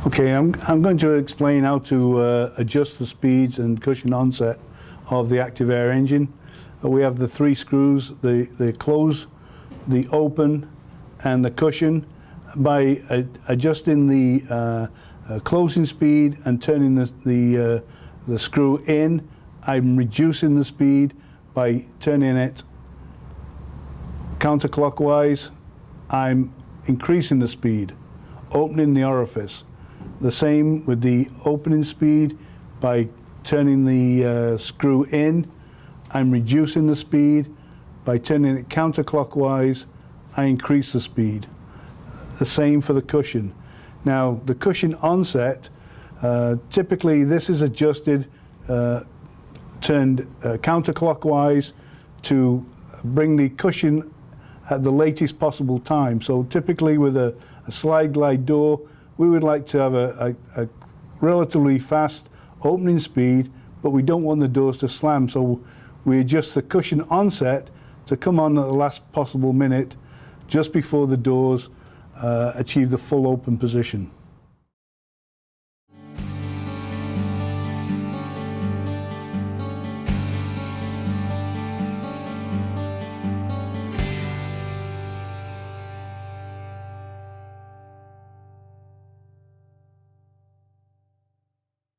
Okay, I'm going to explain how to adjust the speeds and cushion onset of the Activair engine. We have the three screws, the close, the open and the cushion. By adjusting the closing speed and turning the screw in, I'm reducing the speed. By turning it counterclockwise, I'm increasing the speed, opening the orifice. The same with the opening speed. By turning the screw in, I'm reducing the speed. By turning it counterclockwise, I increase the speed. The same for the cushion. Now, the cushion onset, typically this is adjusted, turned counterclockwise to bring the cushion at the latest possible time. So typically with a slide glide door, we would like to have a relatively fast opening speed, but we don't want the doors to slam, so we adjust the cushion onset to come on at the last possible minute, just before the doors achieve the full open position.